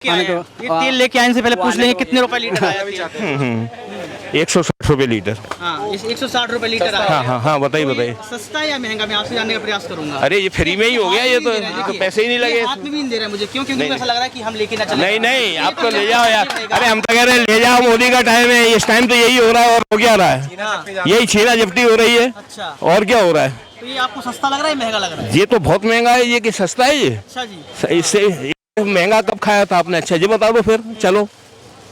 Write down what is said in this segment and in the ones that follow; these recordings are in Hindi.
क्या है? ये तेल लेके आने से पहले पूछ लेंगे कितने रुपए लीटर आया तेल? 160 रुपए लीटर। हाँ, 160 रुपए लीटर आया। हाँ हाँ हाँ, बताइए बताइए। सस्ता है या महंगा? मैं आपसे जानने का प्रयास करूंगा। अरे ये फ्री में ही हो गया, ये तो पैसे ही नहीं लगे। हाथ में भी नहीं दे रहा है मुझे, क्यों? क्योंकि ऐसा लग रहा है कि हम लेके ना चले। नहीं नहीं, आप तो ले जाओ यार। अरे हम तो कह रहे हैं ले जाओ, मोदी का टाइम है, इस टाइम तो यही हो रहा है। और हो क्या रहा है? यही छीना झपटी हो रही है। अच्छा, और क्या हो रहा है? तो ये आपको सस्ता लग रहा है महंगा लग रहा है? ये तो बहुत महंगा है, ये कि सस्ता है ये? अच्छा जी, इससे महंगा कब खाया था आपने? अच्छा जी बता दो फिर, चलो।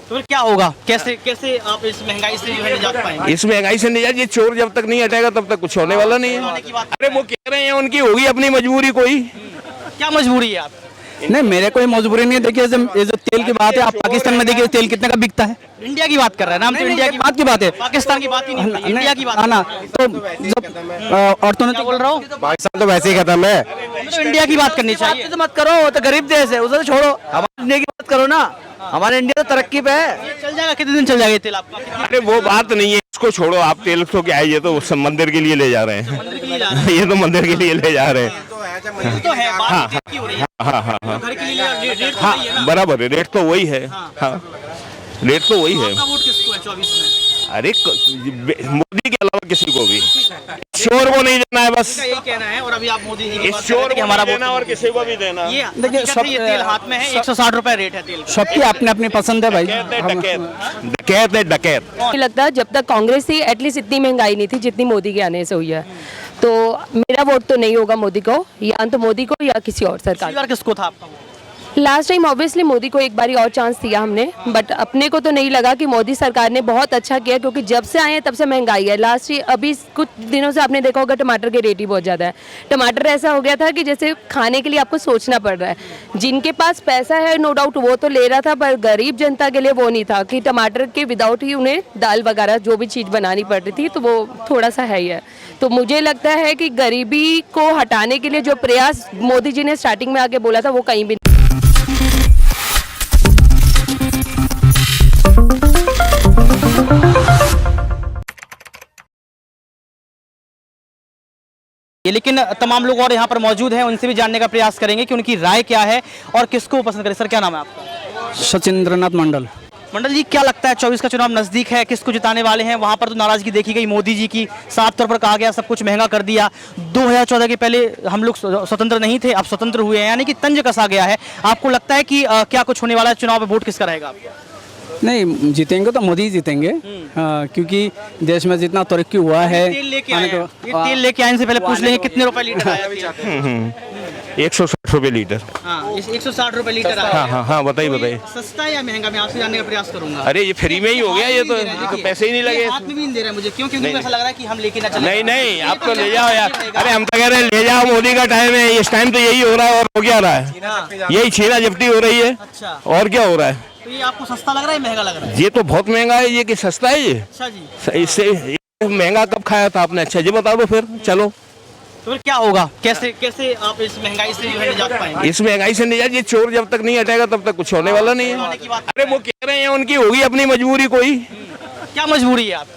तो फिर क्या होगा? कैसे कैसे आप इस महंगाई से जो है निजात पाएंगे? इस महंगाई से निजात, ये चोर जब तक नहीं हटेगा तब तक कुछ होने वाला नहीं है। अरे वो कह रहे हैं उनकी होगी अपनी मजबूरी कोई। क्या मजबूरी है आप? नहीं, मेरे कोई मजबूरी नहीं है। देखिए ये जो तेल की बात है, आप पाकिस्तान में देखिए तेल कितने का बिकता है। इंडिया की बात कर रहे हैं ना हम, तो इंडिया की बात की बात है, पाकिस्तान की बात ही नहीं, इंडिया की बात है ना। तो जब औरतों ने क्या बोल रहा हूँ, पाकिस्तान तो वैसे ही खत्म है। तो इंडिया की बात करनी चाहिए। तो मत करो, वो तो गरीब देश है, उसे तो छोड़ो। हमारे इंडिया की बात करो ना, हमारे इंडिया तो तरक्की पे है। चल जाएगा, कितने दिन चल जाएगा ये तेल आपका? अरे वो बात नहीं है, इसको छोड़ो आप। तेल तो क्या है, ये तो सब मंदिर के लिए ले जा रहे हैं। मंदिर के लिए जा रहे हैं। ये तो मंदिर के लिए ले जा रहे हैं। तो है बात तेल की हो रही है। हाँ हाँ हाँ घर के लिए रेट तो हाँ, वही है ना? बराबर है, रेट तो वही है। हाँ, रेट तो वही है। आपका वोट किसको है 24 में? अरे मोदी के अलावा किसी को भी शोर को नहीं देना है बस। यही कहना है। और अभी आप मोदी जी की इस बात कर रहे शोर थे कि को हमारा नहीं वोट देना और किसी को भी देना। ये देखिए, हकीकत है, ये तेल हाथ में है, 160 रुपए रेट है तेल का। सबकी अपनी अपनी पसंद है भाई। डकैत है डकैत। मुझे लगता है जब तक कांग्रेस थी एटलीस्ट इतनी महंगाई नहीं थी जितनी मोदी के आने से हुई है। तो मेरा वोट तो नहीं होगा मोदी को, या तो मोदी को या किसी और पिछली सरकार। बार किसको था आपका vote? Last time obviously Modi को एक बारी और चांस दिया हमने, बट अपने को तो नहीं लगा कि मोदी सरकार ने बहुत अच्छा किया, क्योंकि जब से आए हैं तब से महंगाई है। लास्ट अभी कुछ दिनों से आपने देखा होगा टमाटर के रेट ही बहुत ज़्यादा है। टमाटर ऐसा हो गया था कि जैसे खाने के लिए आपको सोचना पड़ रहा है। जिनके पास पैसा है नो डाउट वो तो ले रहा था, पर गरीब जनता के लिए वो नहीं था कि टमाटर के विदाउट ही उन्हें दाल वगैरह जो भी चीज़ बनानी पड़ रही थी, तो वो थोड़ा सा है ही है। तो मुझे लगता है कि गरीबी को हटाने के लिए जो प्रयास मोदी जी ने स्टार्टिंग में आके बोला था वो कहीं भी लेकिन तमाम लोग और यहाँ पर मौजूद हैं, उनसे भी जानने का प्रयास करेंगे कि उनकी राय क्या है और किसको पसंद करें। सर क्या नाम है आपका? सचिंद्रनाथ मंडल। मंडल जी, क्या लगता है 24 का चुनाव नजदीक है, किसको जिताने वाले हैं? वहां पर तो नाराजगी देखी गई मोदी जी की, साफ तौर पर कहा गया सब कुछ महंगा कर दिया। 2014 के पहले हम लोग स्वतंत्र नहीं थे, अब स्वतंत्र हुए हैं, यानी कि तंज कसा गया है। आपको लगता है कि क्या कुछ होने वाला है चुनाव में? वोट किसका रहेगा आपका? नहीं, जीतेंगे तो मोदी ही जीतेंगे। क्योंकि देश में जितना तरक्की हुआ है। तेल लेके आए हैं। ये तेल लेके आने से पहले पूछ लेंगे कितने रुपए लीटर आया तेल? 160 रुपए लीटर। हाँ, 160 रुपए लीटर आया। हाँ हाँ हाँ, बताइए बताइए। सस्ता है या महंगा? मैं आपसे जानने का प्रयास करूंगा। अरे ये फ्री में ही हो गया, ये तो पैसे ही नहीं लगे। हाथ में भी नहीं दे रहा है मुझे, क्यों? क्योंकि ऐसा लग रहा है कि हम लेके ना चले। नहीं नहीं, आप तो ले जाओ यार। अरे हम तो कह रहे हैं ले जाओ, मोदी का टाइम है, इस टाइम तो यही हो रहा है। और हो क्या रहा है? यही छीना झपटी हो रही है। अच्छा, और क्या हो रहा है? तो ये आपको सस्ता लग रहा है महंगा लग रहा है? ये तो बहुत महंगा है, ये कि सस्ता है ये? अच्छा जी, इससे महंगा कब खाया था आपने? अच्छा जी बता दो फिर, चलो। तो फिर क्या होगा? कैसे कैसे आप इस महंगाई से जो है निजात पाएंगे? इस महंगाई से निजात, ये चोर जब तक नहीं हटेगा तब तक कुछ होने वाला नहीं है। अरे वो कह रहे हैं उनकी होगी अपनी मजबूरी कोई। क्या मजबूरी है आप?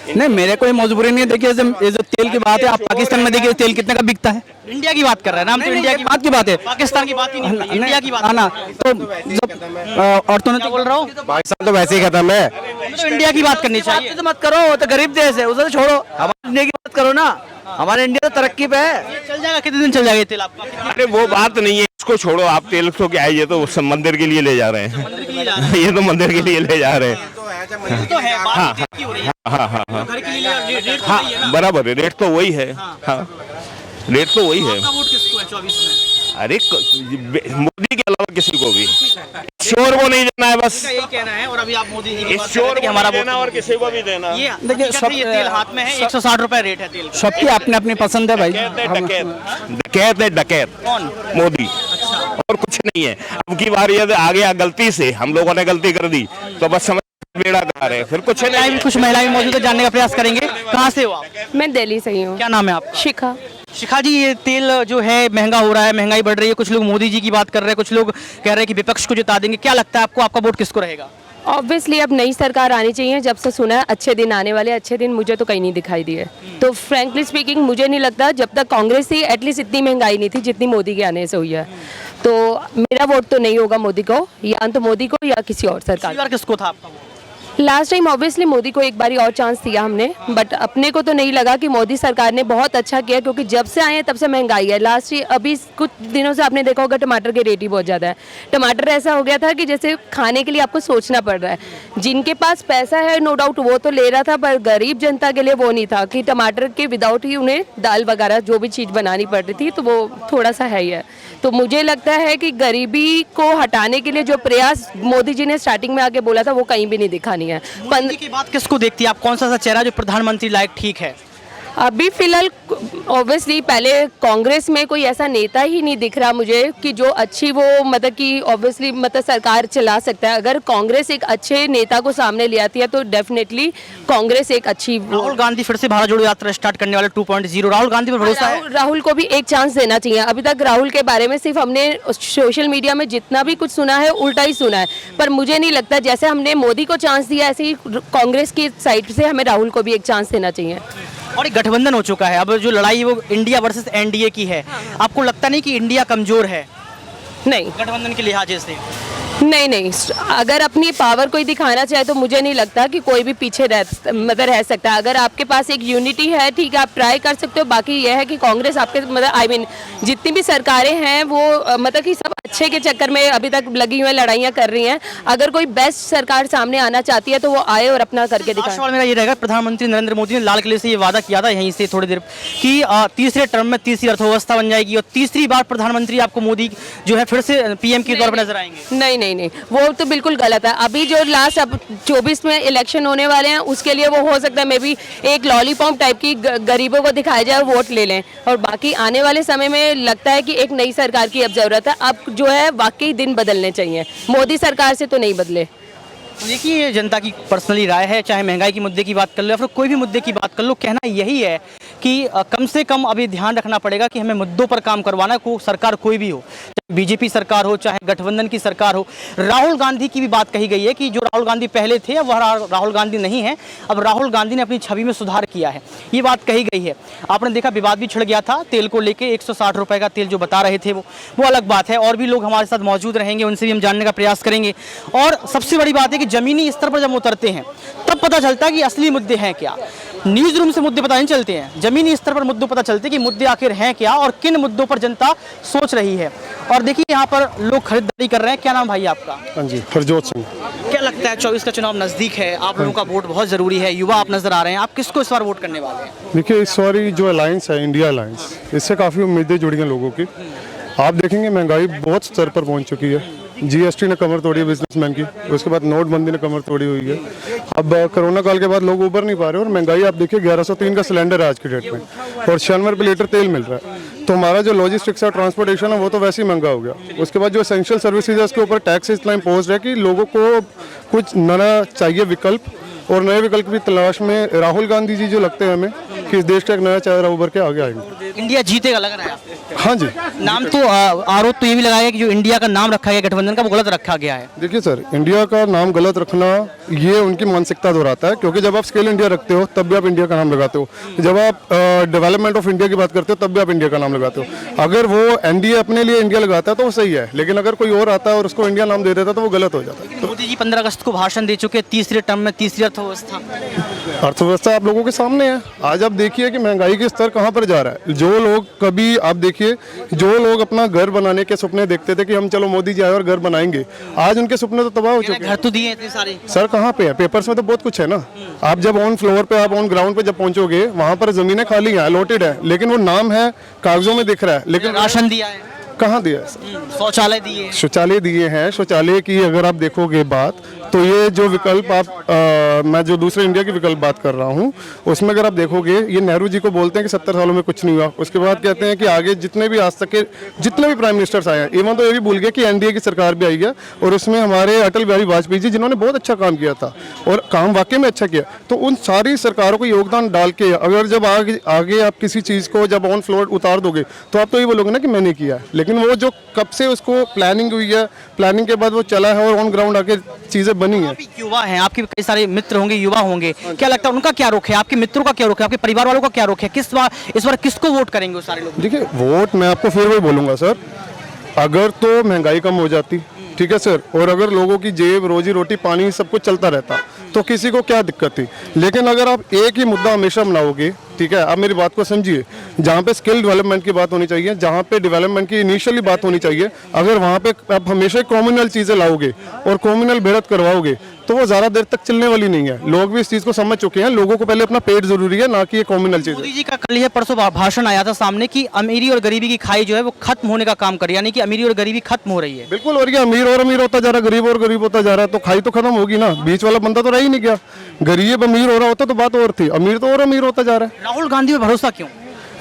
नहीं, मेरे कोई मजबूरी नहीं है। देखिए ये जो तेल की बात है, आप पाकिस्तान में देखिए तेल कितने का बिकता है। इंडिया की बात कर रहे हैं ना हम, तो इंडिया की बात की बात है, पाकिस्तान की बात ही नहीं, इंडिया की बात है ना। तो जब औरतों ने क्या बोल रहा हूँ, पाकिस्तान तो वैसे ही खत्म है। तो इंडिया की बात करनी चाहिए। तो मत करो, वो तो गरीब देश है, उसे तो छोड़ो। हमारे इंडिया की बात करो ना, हमारे इंडिया तो तरक्की पे है। चल जाएगा, कितने दिन चल जाएगा ये तेल आपका? अरे वो बात नहीं है, इसको छोड़ो आप। तेल तो क्या है, ये तो सब मंदिर के लिए ले जा रहे हैं। मंदिर के लिए जा रहे हैं। ये तो मंदिर के लिए ले जा रहे हैं। तो है बात तेल की हो रही है। हाँ हाँ हाँ घर के लिए रेट तो हाँ, वही है ना? बराबर है, रेट तो वही है। हाँ, रेट तो वही है। आपका वोट किसको है 24 में? अरे मोदी के अलावा किसी को भी शोर को नहीं देना है बस। यही कहना है। और अभी आप मोदी जी की इस बात कर शोर रहे थे कि को हमारा नहीं देना वोट और किसी को भी देना। ये देखिए, हकीकत है, ये तेल हाथ में है, 160 रुपए रेट है तेल का। सबकी अपनी अपनी पसंद है भाई। डकैत है डकैत। कौन? मोदी। अच्छा, और कुछ नहीं है। अब की बार ये आ गया, गलती से हम लोगों ने गलती कर दी तो बस समझ बेड़ा कार है, फिर कुछ नहीं। कुछ महिलाएं मौजूद है, जानने का प्रयास करेंगे। कहाँ से हो आप? मैं दिल्ली से ही हूँ। क्या नाम है आपका? शिखा। शिखा जी, ये तेल जो है महंगा हो रहा है, महंगाई बढ़ रही है, कुछ लोग मोदी जी की बात कर रहे हैं, कुछ लोग कह रहे हैं कि विपक्ष को जिता देंगे। क्या लगता है आपको, आपका वोट किसको रहेगा? ऑब्वियसली अब नई सरकार आनी चाहिए। जब से सुना है अच्छे दिन आने वाले, अच्छे दिन मुझे तो कहीं नहीं दिखाई दिए। तो फ्रैंकली स्पीकिंग मुझे नहीं लगता जब तक कांग्रेस थी एटलीस्ट इतनी महंगाई नहीं थी जितनी मोदी के आने से हुई है। तो मेरा वोट तो नहीं होगा मोदी को, या तो मोदी को या किसी और सरकार पिछली बार किसको था आपका vote? Last time obviously Modi को एक बारी और चांस दिया हमने, बट अपने को तो नहीं लगा कि मोदी सरकार ने बहुत अच्छा किया, क्योंकि जब से आए हैं तब से महंगाई है। लास्ट अभी कुछ दिनों से आपने देखा होगा टमाटर के रेट ही बहुत ज़्यादा है। टमाटर ऐसा हो गया था कि जैसे खाने के लिए आपको सोचना पड़ रहा है। जिनके पास पैसा है नो डाउट वो तो ले रहा था, पर गरीब जनता के लिए वो नहीं था कि टमाटर के विदाउट ही उन्हें दाल वगैरह जो भी चीज़ बनानी पड़ रही थी, तो वो थोड़ा सा है ही है। तो मुझे लगता है कि गरीबी को हटाने के लिए जो प्रयास मोदी जी ने स्टार्टिंग में आके बोला था वो कहीं भी नहीं दिखा नहीं है। मोदी की बात किसको देखती है आप? कौन सा चेहरा जो प्रधानमंत्री लायक ठीक है? अभी फिलहाल ऑब्वियसली पहले कांग्रेस में कोई ऐसा नेता ही नहीं दिख रहा मुझे कि जो अच्छी वो मतलब कि ऑब्वियसली मतलब सरकार चला सकता है। अगर कांग्रेस एक अच्छे नेता को सामने ले आती है तो डेफिनेटली कांग्रेस एक अच्छी। राहुल गांधी फिर से भारत जोड़ो यात्रा स्टार्ट करने वाले 2.0, राहुल गांधी पर भरोसा है? राहुल को भी एक चांस देना चाहिए। अभी तक राहुल के बारे में सिर्फ हमने सोशल मीडिया में जितना भी कुछ सुना है उल्टा ही सुना है, पर मुझे नहीं लगता जैसे हमने मोदी को चांस दिया ऐसे ही कांग्रेस की साइड से हमें राहुल को भी एक चांस देना चाहिए। और एक गठबंधन हो चुका है, अब जो लड़ाई है वो इंडिया वर्सेस एनडीए की है। आपको लगता नहीं कि इंडिया कमजोर है नहीं गठबंधन के लिहाज से? नहीं, अगर अपनी पावर कोई दिखाना चाहे तो मुझे नहीं लगता कि कोई भी पीछे रह सकता है। अगर आपके पास एक यूनिटी है ठीक है, आप ट्राई कर सकते हो। बाकी यह है कि कांग्रेस आपके मतलब जितनी भी सरकारें हैं वो मतलब कि सब अच्छे के चक्कर में अभी तक लगी हुई लड़ाइयाँ कर रही हैं। अगर कोई बेस्ट सरकार सामने आना चाहती है तो वो आए और अपना करके दिखाए। सवाल मेरा ये रहेगा, प्रधानमंत्री नरेंद्र मोदी ने लाल किले से ये वादा किया था यहीं से थोड़ी देर कि तीसरे टर्म में तीसरी अर्थव्यवस्था बन जाएगी और तीसरी बार प्रधानमंत्री आपको मोदी जो है फिर से पीएम के तौर पर नजर आएंगे। नहीं, वो तो बिल्कुल गलत है। अभी जो लास्ट अब 24 में इलेक्शन होने वाले हैं उसके लिए वो हो सकता है मे बी एक लॉलीपॉप टाइप की गरीबों को दिखाया जाए, वोट ले लें। और बाकी आने वाले समय में लगता है कि एक नई सरकार की अब जरूरत है। अब जो है वाकई दिन बदलने चाहिए, मोदी सरकार से तो नहीं बदले। देखिए, जनता की पर्सनली राय है, चाहे महंगाई की मुद्दे की बात कर लो या फिर कोई भी मुद्दे की बात कर लो, कहना यही है कि कम से कम अभी ध्यान रखना पड़ेगा कि हमें मुद्दों पर काम करवाना, को सरकार कोई भी हो, चाहे बीजेपी सरकार हो चाहे गठबंधन की सरकार हो। राहुल गांधी की भी बात कही गई है कि जो राहुल गांधी पहले थे अब वह राहुल गांधी नहीं है, अब राहुल गांधी ने अपनी छवि में सुधार किया है, ये बात कही गई है। आपने देखा विवाद भी छिड़ गया था तेल को लेके, 160 रुपए का तेल जो बता रहे थे वो अलग बात है। और भी लोग हमारे साथ मौजूद रहेंगे, उनसे भी हम जानने का प्रयास करेंगे। और सबसे बड़ी बात है कि जमीनी स्तर पर जब उतरते हैं तब पता चलता है कि असली मुद्दे हैं क्या। न्यूज रूम से मुद्दे पता नहीं चलते हैं, जमीनी स्तर पर मुद्दों पता चलते हैं कि मुद्दे आखिर हैं क्या और किन मुद्दों पर जनता सोच रही है। और देखिए यहाँ पर लोग खरीदारी कर रहे हैं। क्या नाम भाई आपका? हाँ जी, हरजोत सिंह। क्या लगता है 24 का चुनाव नजदीक है, आप लोगों का वोट बहुत जरूरी है, युवा आप नजर आ रहे हैं, आप किसको इस बार वोट करने वाले हैं? देखिए, इस बार जो अलायंस है, इंडिया अलायंस, इससे काफ़ी उम्मीदें जुड़ी हैं लोगों की। आप देखेंगे महंगाई बहुत स्तर पर पहुंच चुकी है, जीएसटी ने कमर तोड़ी है बिजनेसमैन की, उसके बाद नोटबंदी ने कमर तोड़ी हुई है। अब कोरोना काल के बाद लोग उबर नहीं पा रहे और महंगाई आप देखिए 1103 का सिलेंडर है आज की डेट में और 96 रुपये लीटर तेल मिल रहा है। तो हमारा जो लॉजिस्टिक्स है, ट्रांसपोर्टेशन है, वो तो वैसे ही महंगा हो गया। उसके बाद जो एसेंशियल सर्विसेज है उसके ऊपर टैक्स इतना इम्पोज है कि लोगों को कुछ नया चाहिए विकल्प, और नए विकल्प की तलाश में राहुल गांधी जी जो लगते हैं हमें कि इस देश का एक नया चेहरा उभर के आगे आएंगे। इंडिया जीतेगा लग रहा है आपको? हाँ जी। नाम तो आरोप तो ये भी लगाया कि जो इंडिया का नाम रखा गया गठबंधन का वो गलत रखा गया है। देखिए सर, इंडिया का नाम गलत रखना ये उनकी मानसिकता दोहराता है, क्योंकि जब आप स्केल इंडिया रखते हो तब भी आप इंडिया का नाम लगाते हो, जब आप डेवलपमेंट ऑफ इंडिया की बात करते हो तब भी आप इंडिया का नाम लगाते हो। अगर वो एनडीए अपने लिए इंडिया लगाता है तो वो सही है, लेकिन अगर कोई और आता है और उसको इंडिया नाम दे देता है तो वो गलत हो जाता है। मोदी जी 15 अगस्त को भाषण दे चुके, तीसरे टर्म में तीसरी अर्थव्यवस्था आप लोगों के सामने है। आज आप देखिए कि महंगाई के स्तर कहाँ पर जा रहा है। जो लोग कभी आप देखिए, जो लोग अपना घर बनाने के सपने देखते थे कि हम चलो मोदी जी आए और घर बनाएंगे, आज उनके सपने तो तबाह हो चुके हैं। घर तो दिए इतने सारे सर, कहाँ पे है? पेपर्स में तो बहुत कुछ है ना। आप जब ऑन फ्लोर पे, आप ऑन ग्राउंड पे जब पहुंचोगे वहां पर जमीनें खाली हैं, अलॉटेड है, लेकिन वो नाम है, कागजों में दिख रहा है, लेकिन राशन दिया है, कहाँ दिया है? शौचालय दिए, शौचालय दिए हैं। शौचालय की अगर आप देखोगे बात, तो ये जो विकल्प आप मैं जो दूसरे इंडिया की विकल्प बात कर रहा हूँ उसमें अगर आप देखोगे, ये नेहरू जी को बोलते हैं कि 70 सालों में कुछ नहीं हुआ। उसके बाद कहते हैं कि आगे जितने भी आज तक के जितने भी प्राइम मिनिस्टर्स आए हैं, इवन तो ये भी भूल गए कि एनडीए की सरकार भी आई है और उसमें हमारे अटल बिहारी वाजपेयी जी जिन्होंने बहुत अच्छा काम किया था और काम वाकई में अच्छा किया। तो उन सारी सरकारों को योगदान डाल के अगर जब आगे आप किसी चीज़ को जब ऑन फ्लोर उतार दोगे तो आप तो ये बोलोगे ना कि मैंने किया है, लेकिन वो जो कब से उसको प्लानिंग हुई है, प्लानिंग के बाद वो चला है और ऑन ग्राउंड आके चीज़ें बनी है। युवा हैं, आपके कई सारे मित्र होंगे, युवा होंगे, क्या लगता है उनका क्या रुख है, आपके मित्रों का क्या रुख है, आपके परिवार वालों का क्या रुख है, इस बार किसको वोट करेंगे वो सारे लोग? देखिए, वोट मैं आपको फिर वही बोलूँगा सर, अगर तो महंगाई कम हो जाती, ठीक है सर, और अगर लोगों की जेब, रोजी रोटी, पानी सब कुछ चलता रहता तो किसी को क्या दिक्कत थी। लेकिन अगर आप एक ही मुद्दा हमेशा बनाओगे, ठीक है, आप मेरी बात को समझिए, जहाँ पे स्किल डेवलपमेंट की बात होनी चाहिए, जहाँ पे डेवलपमेंट की इनिशियली बात होनी चाहिए, अगर वहाँ पे आप हमेशा कॉम्युनल चीज़ें लाओगे और कॉम्युनल भिड़त करवाओगे तो वो ज़्यादा देर तक चलने वाली नहीं है। लोग भी इस चीज़ को समझ चुके हैं, लोगों को पहले अपना पेट जरूरी है, ना कि ये कॉम्युनल चीज़। मोदी जी का कल या परसों भाषण आया था सामने कि अमीरी और गरीबी की खाई जो है वो खत्म होने का काम कर रही है, यानी कि अमीरी और गरीबी खत्म हो रही है। बिल्कुल, और ये अमीर होता जा रहा है, गरीब और गरीब होता जा रहा है, तो खाई तो खत्म होगी ना। बीच वाला बंदा तो रह ही नहीं गया। गरीब अमीर हो रहा होता तो बात और थी, अमीर तो और अमीर होता जा रहा है। राहुल गांधी पे भरोसा क्यों?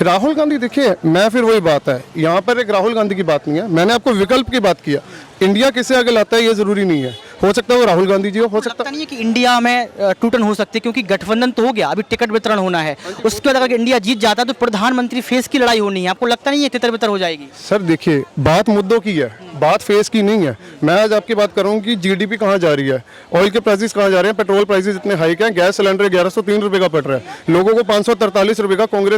राहुल गांधी, देखिए मैं फिर वही बात है, यहाँ पर एक राहुल गांधी की बात नहीं है, मैंने आपको विकल्प की बात किया। इंडिया किसे आगे लाता है ये जरूरी नहीं है, हो सकता है वो राहुल गांधी जी हो सकता लगता नहीं है कि इंडिया में टूटन हो सकती है, क्योंकि गठबंधन तो हो गया, अभी टिकट वितरण होना है, उसके बाद अगर इंडिया जीत जाता है तो प्रधानमंत्री फेस की लड़ाई होनी है। आपको लगता नहीं है तितर बितर हो जाएगी? सर देखिए, बात मुद्दों की है, बात फेस की नहीं है। मैं आज आपकी बात करूँ कि जीडीपी कहाँ जा रही है, ऑयल के प्राइसेस कहाँ जा रहे हैं, पेट्रोल प्राइसेस इतने हाई हैं, गैस सिलेंडर 1103 रुपये का पड़ रहा है, लोगों को 543 रुपये का कांग्रेस